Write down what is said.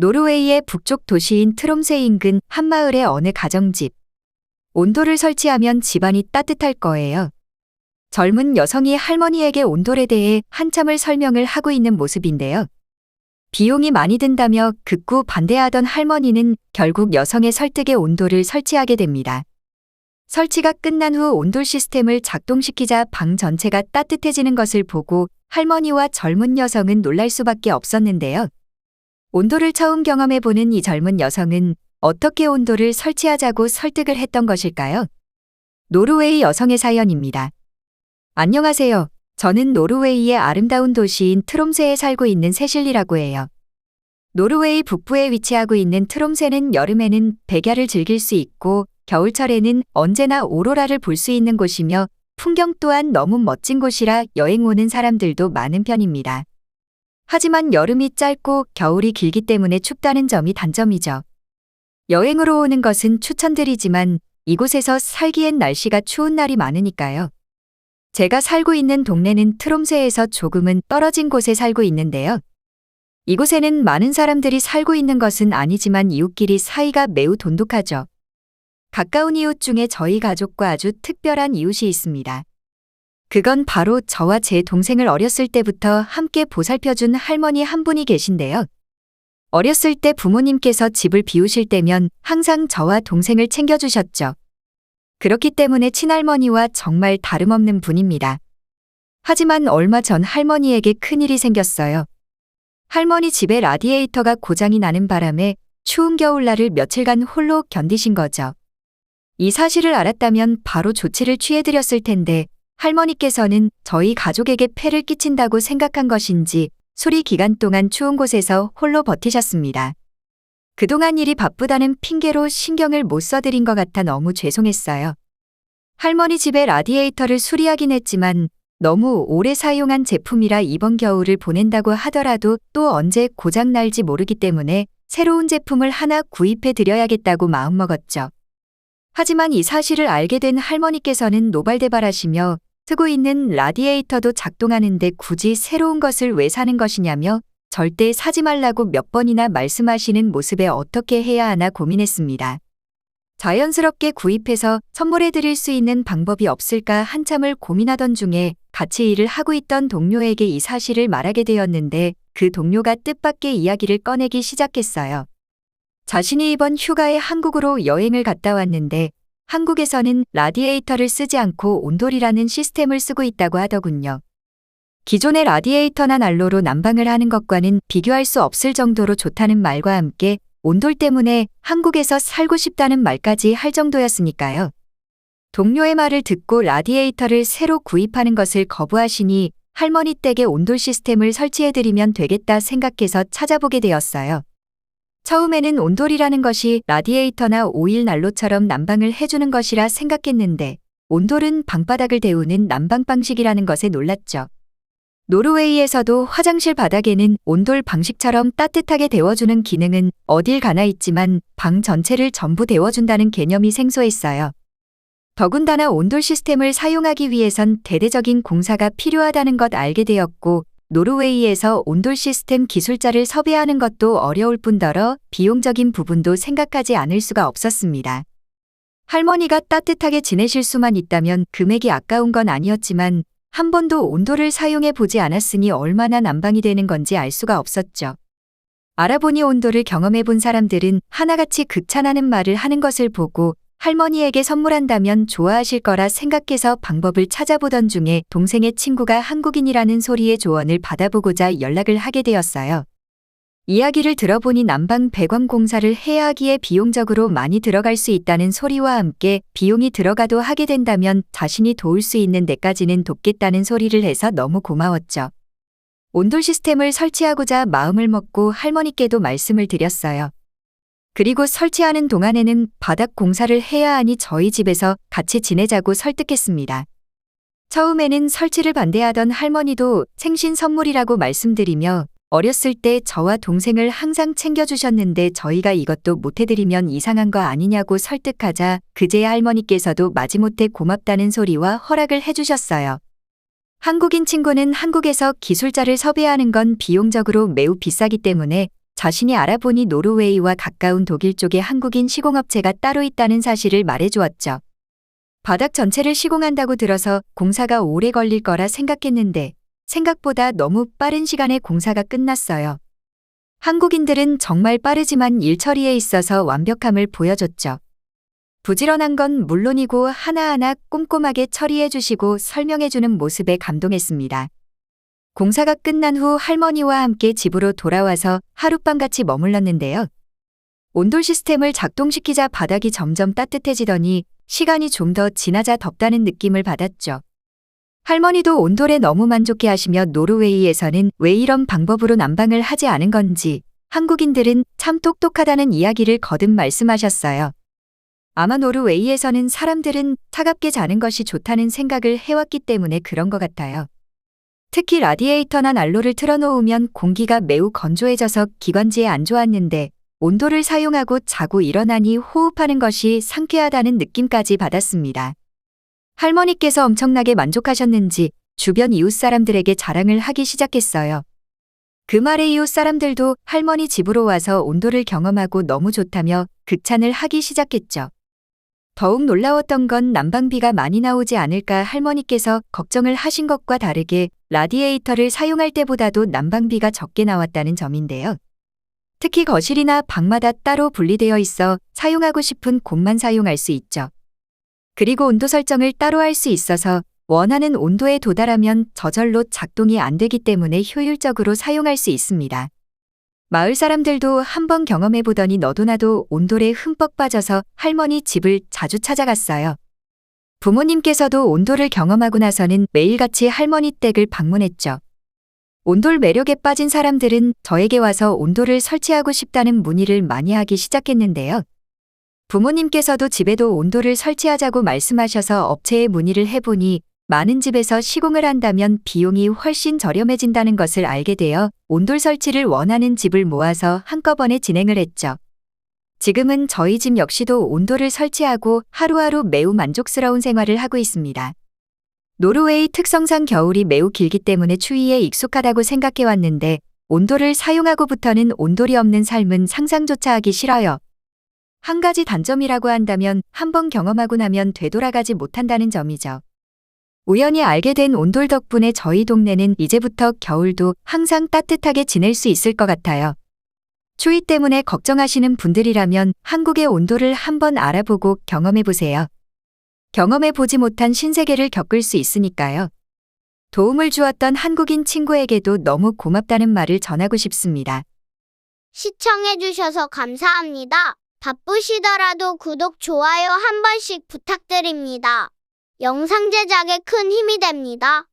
노르웨이의 북쪽 도시인 트롬세 인근 한 마을의 어느 가정집. 온돌을 설치하면 집안이 따뜻할 거예요. 젊은 여성이 할머니에게 온돌에 대해 한참을 설명을 하고 있는 모습인데요. 비용이 많이 든다며 극구 반대하던 할머니는 결국 여성의 설득에 온돌을 설치하게 됩니다. 설치가 끝난 후 온돌 시스템을 작동시키자 방 전체가 따뜻해지는 것을 보고 할머니와 젊은 여성은 놀랄 수밖에 없었는데요. 온돌을 처음 경험해보는 이 젊은 여성은 어떻게 온돌을 설치하자고 설득을 했던 것일까요? 노르웨이 여성의 사연입니다. 안녕하세요. 저는 노르웨이의 아름다운 도시인 트롬세에 살고 있는 세실리라고 해요. 노르웨이 북부에 위치하고 있는 트롬세는 여름에는 백야를 즐길 수 있고 겨울철에는 언제나 오로라를 볼 수 있는 곳이며 풍경 또한 너무 멋진 곳이라 여행 오는 사람들도 많은 편입니다. 하지만 여름이 짧고 겨울이 길기 때문에 춥다는 점이 단점이죠. 여행으로 오는 것은 추천드리지만 이곳에서 살기엔 날씨가 추운 날이 많으니까요. 제가 살고 있는 동네는 트롬세에서 조금은 떨어진 곳에 살고 있는데요. 이곳에는 많은 사람들이 살고 있는 것은 아니지만 이웃끼리 사이가 매우 돈독하죠. 가까운 이웃 중에 저희 가족과 아주 특별한 이웃이 있습니다. 그건 바로 저와 제 동생을 어렸을 때부터 함께 보살펴준 할머니 한 분이 계신데요. 어렸을 때 부모님께서 집을 비우실 때면 항상 저와 동생을 챙겨주셨죠. 그렇기 때문에 친할머니와 정말 다름없는 분입니다. 하지만 얼마 전 할머니에게 큰일이 생겼어요. 할머니 집에 라디에이터가 고장이 나는 바람에 추운 겨울날을 며칠간 홀로 견디신 거죠. 이 사실을 알았다면 바로 조치를 취해드렸을 텐데 할머니께서는 저희 가족에게 폐를 끼친다고 생각한 것인지 수리 기간 동안 추운 곳에서 홀로 버티셨습니다. 그동안 일이 바쁘다는 핑계로 신경을 못 써드린 것 같아 너무 죄송했어요. 할머니 집에 라디에이터를 수리하긴 했지만 너무 오래 사용한 제품이라 이번 겨울을 보낸다고 하더라도 또 언제 고장 날지 모르기 때문에 새로운 제품을 하나 구입해 드려야겠다고 마음먹었죠. 하지만 이 사실을 알게 된 할머니께서는 노발대발하시며 쓰고 있는 라디에이터도 작동하는데 굳이 새로운 것을 왜 사는 것이냐며 절대 사지 말라고 몇 번이나 말씀하시는 모습에 어떻게 해야 하나 고민했습니다. 자연스럽게 구입해서 선물해 드릴 수 있는 방법이 없을까 한참을 고민하던 중에 같이 일을 하고 있던 동료에게 이 사실을 말하게 되었는데 그 동료가 뜻밖의 이야기를 꺼내기 시작했어요. 자신이 이번 휴가에 한국으로 여행을 갔다 왔는데 한국에서는 라디에이터를 쓰지 않고 온돌이라는 시스템을 쓰고 있다고 하더군요. 기존의 라디에이터나 난로로 난방을 하는 것과는 비교할 수 없을 정도로 좋다는 말과 함께 온돌 때문에 한국에서 살고 싶다는 말까지 할 정도였으니까요. 동료의 말을 듣고 라디에이터를 새로 구입하는 것을 거부하시니 할머니 댁에 온돌 시스템을 설치해드리면 되겠다 생각해서 찾아보게 되었어요. 처음에는 온돌이라는 것이 라디에이터나 오일 난로처럼 난방을 해주는 것이라 생각했는데 온돌은 방바닥을 데우는 난방 방식이라는 것에 놀랐죠. 노르웨이에서도 화장실 바닥에는 온돌 방식처럼 따뜻하게 데워주는 기능은 어딜 가나 있지만 방 전체를 전부 데워준다는 개념이 생소했어요. 더군다나 온돌 시스템을 사용하기 위해선 대대적인 공사가 필요하다는 것 알게 되었고 노르웨이에서 온돌 시스템 기술자를 섭외하는 것도 어려울 뿐더러 비용적인 부분도 생각하지 않을 수가 없었습니다. 할머니가 따뜻하게 지내실 수만 있다면 금액이 아까운 건 아니었지만 한 번도 온돌을 사용해 보지 않았으니 얼마나 난방이 되는 건지 알 수가 없었죠. 알아보니 온돌을 경험해 본 사람들은 하나같이 극찬하는 말을 하는 것을 보고 할머니에게 선물한다면 좋아하실 거라 생각해서 방법을 찾아보던 중에 동생의 친구가 한국인이라는 소리의 조언을 받아보고자 연락을 하게 되었어요. 이야기를 들어보니 난방 배관 공사를 해야 하기에 비용적으로 많이 들어갈 수 있다는 소리와 함께 비용이 들어가도 하게 된다면 자신이 도울 수 있는 데까지는 돕겠다는 소리를 해서 너무 고마웠죠. 온돌 시스템을 설치하고자 마음을 먹고 할머니께도 말씀을 드렸어요. 그리고 설치하는 동안에는 바닥 공사를 해야 하니 저희 집에서 같이 지내자고 설득했습니다. 처음에는 설치를 반대하던 할머니도 생신 선물이라고 말씀드리며 어렸을 때 저와 동생을 항상 챙겨주셨는데 저희가 이것도 못해드리면 이상한 거 아니냐고 설득하자 그제야 할머니께서도 마지못해 고맙다는 소리와 허락을 해주셨어요. 한국인 친구는 한국에서 기술자를 섭외하는 건 비용적으로 매우 비싸기 때문에 자신이 알아보니 노르웨이와 가까운 독일 쪽에 한국인 시공업체가 따로 있다는 사실을 말해주었죠. 바닥 전체를 시공한다고 들어서 공사가 오래 걸릴 거라 생각했는데 생각보다 너무 빠른 시간에 공사가 끝났어요. 한국인들은 정말 빠르지만 일 처리에 있어서 완벽함을 보여줬죠. 부지런한 건 물론이고 하나하나 꼼꼼하게 처리해 주시고 설명해 주는 모습에 감동했습니다. 공사가 끝난 후 할머니와 함께 집으로 돌아와서 하룻밤 같이 머물렀는데요. 온돌 시스템을 작동시키자 바닥이 점점 따뜻해지더니 시간이 좀 더 지나자 덥다는 느낌을 받았죠. 할머니도 온돌에 너무 만족해 하시며 노르웨이에서는 왜 이런 방법으로 난방을 하지 않은 건지 한국인들은 참 똑똑하다는 이야기를 거듭 말씀하셨어요. 아마 노르웨이에서는 사람들은 차갑게 자는 것이 좋다는 생각을 해왔기 때문에 그런 것 같아요. 특히 라디에이터나 난로를 틀어놓으면 공기가 매우 건조해져서 기관지에 안 좋았는데 온돌을 사용하고 자고 일어나니 호흡하는 것이 상쾌하다는 느낌까지 받았습니다. 할머니께서 엄청나게 만족하셨는지 주변 이웃 사람들에게 자랑을 하기 시작했어요. 그 말에 이웃 사람들도 할머니 집으로 와서 온돌을 경험하고 너무 좋다며 극찬을 하기 시작했죠. 더욱 놀라웠던 건 난방비가 많이 나오지 않을까 할머니께서 걱정을 하신 것과 다르게 라디에이터를 사용할 때보다도 난방비가 적게 나왔다는 점인데요. 특히 거실이나 방마다 따로 분리되어 있어 사용하고 싶은 곳만 사용할 수 있죠. 그리고 온도 설정을 따로 할 수 있어서 원하는 온도에 도달하면 저절로 작동이 안 되기 때문에 효율적으로 사용할 수 있습니다. 마을 사람들도 한번 경험해 보더니 너도나도 온돌에 흠뻑 빠져서 할머니 집을 자주 찾아갔어요. 부모님께서도 온돌을 경험하고 나서는 매일같이 할머니 댁을 방문했죠. 온돌 매력에 빠진 사람들은 저에게 와서 온돌을 설치하고 싶다는 문의를 많이 하기 시작했는데요. 부모님께서도 집에도 온돌을 설치하자고 말씀하셔서 업체에 문의를 해보니 많은 집에서 시공을 한다면 비용이 훨씬 저렴해진다는 것을 알게 되어 온돌 설치를 원하는 집을 모아서 한꺼번에 진행을 했죠. 지금은 저희 집 역시도 온돌을 설치하고 하루하루 매우 만족스러운 생활을 하고 있습니다. 노르웨이 특성상 겨울이 매우 길기 때문에 추위에 익숙하다고 생각해 왔는데 온돌을 사용하고부터는 온돌이 없는 삶은 상상조차 하기 싫어요. 한 가지 단점이라고 한다면 한번 경험하고 나면 되돌아가지 못한다는 점이죠. 우연히 알게 된 온돌 덕분에 저희 동네는 이제부터 겨울도 항상 따뜻하게 지낼 수 있을 것 같아요. 추위 때문에 걱정하시는 분들이라면 한국의 온돌을 한번 알아보고 경험해보세요. 경험해보지 못한 신세계를 겪을 수 있으니까요. 도움을 주었던 한국인 친구에게도 너무 고맙다는 말을 전하고 싶습니다. 시청해주셔서 감사합니다. 바쁘시더라도 구독, 좋아요 한 번씩 부탁드립니다. 영상 제작에 큰 힘이 됩니다.